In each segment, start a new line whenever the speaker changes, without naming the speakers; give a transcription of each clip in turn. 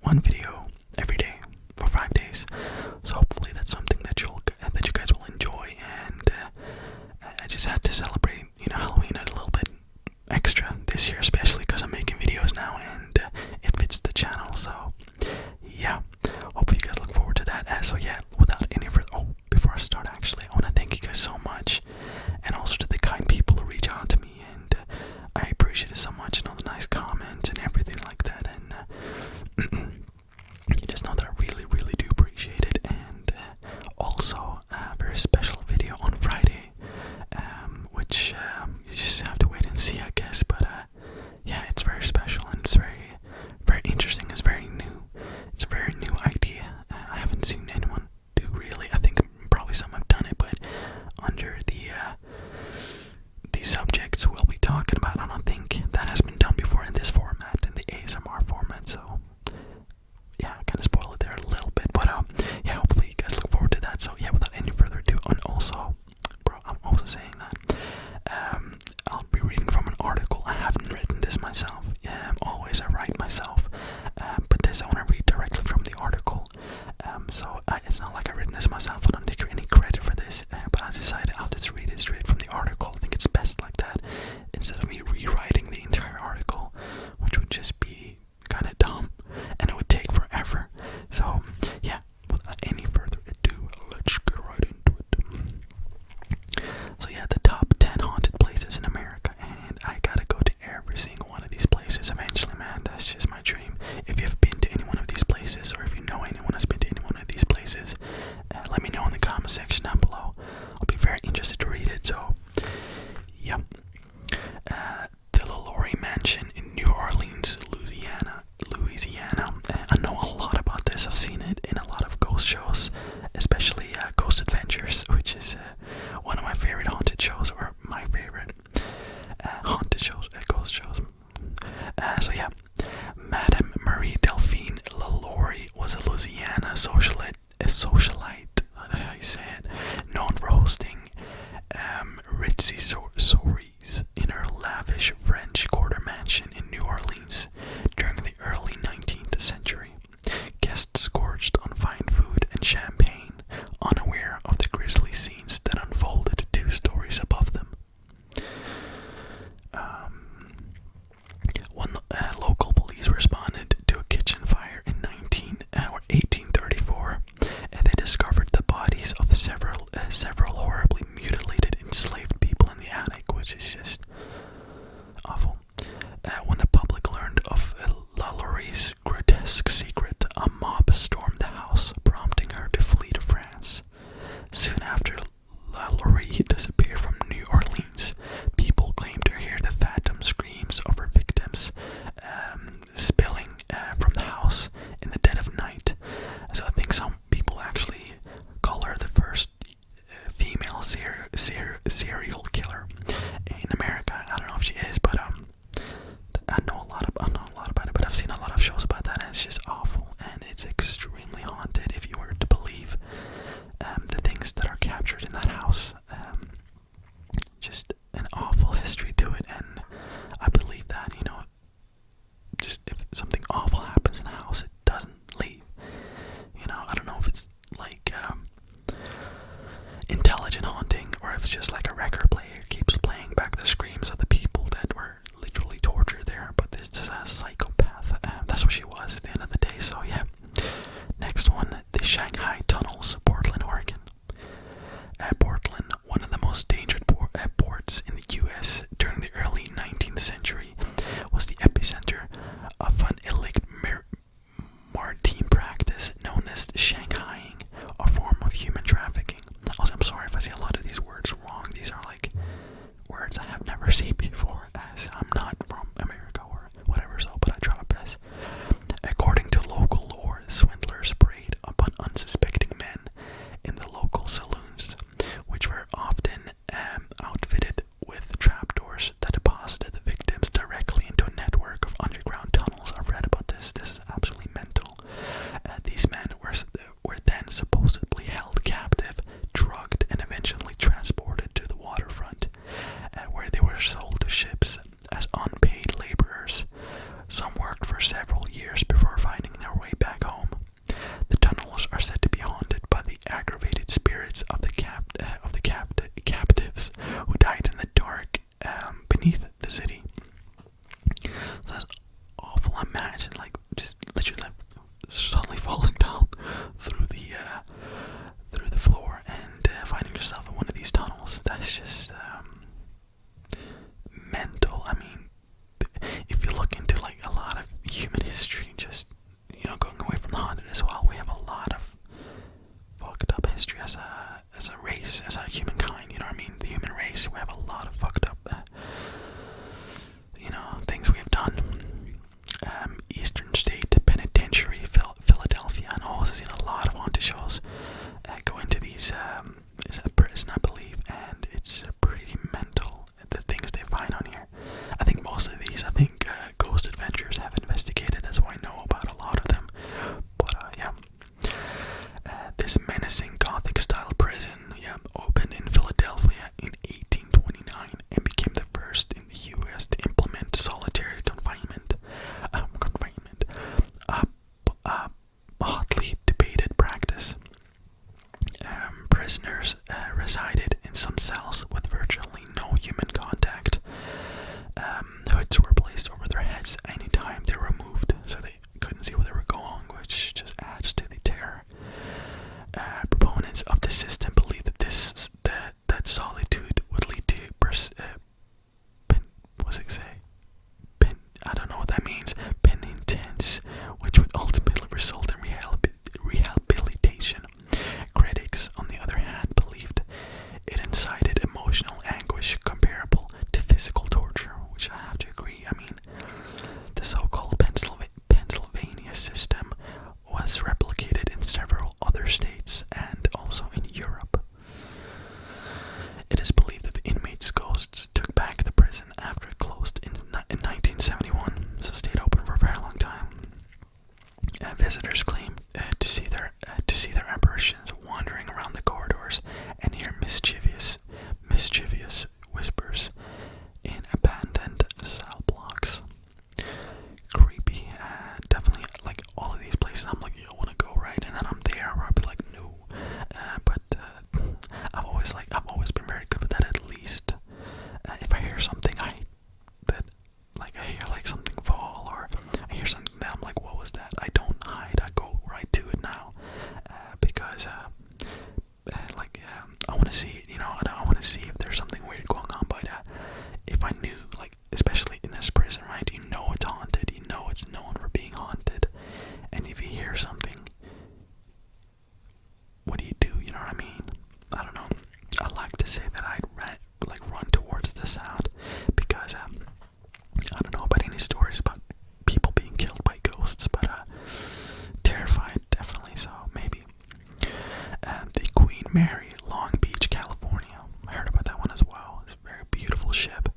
one video every day for 5 days. So hopefully that's something that you guys will enjoy. And I just had to celebrate, Halloween a little bit extra this year, especially because I'm making videos now and it fits the channel. So yeah, hope you guys look forward to that. So yeah, without any further, before I start, actually, I want to thank you guys so much, and also to the kind people who reach out to me, and I appreciate it so much, and all the nice comments and everything like that. And you just know that I really, really do appreciate it. And also a very special video on Friday, which you just have to wait and see, I guess. But yeah, it's very special, and it's very, very interesting. It's very new. It's a very new idea. I haven't seen anyone do, really. I think probably some have done it, but under the subjects we'll be talking about, I don't think that has been done before in this format, in the ASMR format. So yeah, I kind of spoiled it there a little bit, but yeah, hopefully you guys look forward to that. So yeah, without any further ado, and also, I'm also saying that I'll be reading from an article. I haven't written this myself. Always I write myself, but this I want to read directly from the article. So it's not like I've written this myself. I don't take any credit for this, but I decided I'll just read it straight from the article. I think it's best like that, instead of me rewriting the entire article, which would just be kind of dumb, and it would take forever. So yeah, without any further ado, let's get right into it. So yeah, the top 10 haunted places in America, and I gotta go to every single one of these places eventually, man. That's just my dream. If you've been to any one of these places, or if you know anyone has been to any one of these places, let me know in the comment section down below. I'll be very interested to read it. So yeah, the LaLaurie Mansion in New Orleans, Louisiana. I know a lot about this. I've seen it in a lot of ghost shows, especially Ghost Adventures, which is one of my favorite haunted shows, or my favorite haunted shows, ghost shows. So yeah, Madame Marie Delphine LaLaurie was a Louisiana socialite, I don't know how you say it, known for hosting ritzy soirees in her lavish French Quarter mansion in New Orleans during the early 19th century. Guests gorged on fine food and champagne, unaware of the grisly scenes that unfolded 2 stories above them. When local police responded to a kitchen fire in 1834, they discovered the bodies of several horribly mutilated enslaved people in the attic, which is just awful. When the public learned of LaLaurie's grotesque secret, a mob stormed the house, prompting her to flee to France. Soon after LaLaurie disappeared from New Orleans, people claimed to hear the phantom screams of her victims spilling from the house in the dead of night. So I think some people actually call her the first female serial killer in America. I don't know if she is, but I know a lot about it, but I've seen a lot of shows about that, and it's just awful, and it's extremely haunted if you were to believe the things that are captured in that house. Just an awful history to it, and I believe that, just if something awful happens in a house, it doesn't leave. I don't know if it's like intelligent haunting, or if it's just like a record player keeps playing back the screams of the people that were literally tortured there. But this is a psychopath. That's what she was at the end of the day. So yeah. Next one, the Shanghai Tunnels, Portland, Oregon. Portland, one of the most dangerous ports in the U.S. during the early 19th century, was the epicenter of an Mary, Long Beach, California. I heard about that one as well. It's a very beautiful ship.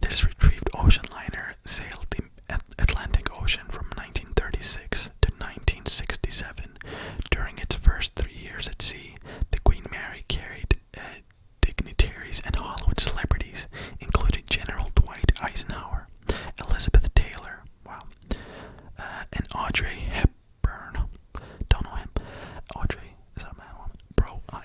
This retrieved ocean liner sailed the Atlantic Ocean from 1936 to 1967. During its first 3 years at sea, the Queen Mary carried dignitaries and Hollywood celebrities, including General Dwight Eisenhower, Elizabeth Taylor, wow, and Audrey Hepburn. Don't know him. Audrey, is that a man or woman? Bro, I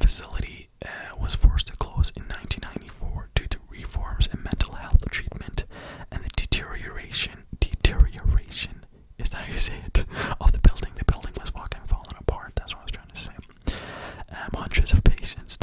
facility was forced to close in 1994 due to reforms in mental health treatment and the deterioration, is that how you say it, of the building. The building was fucking falling apart, that's what I was trying to say. Hundreds of patients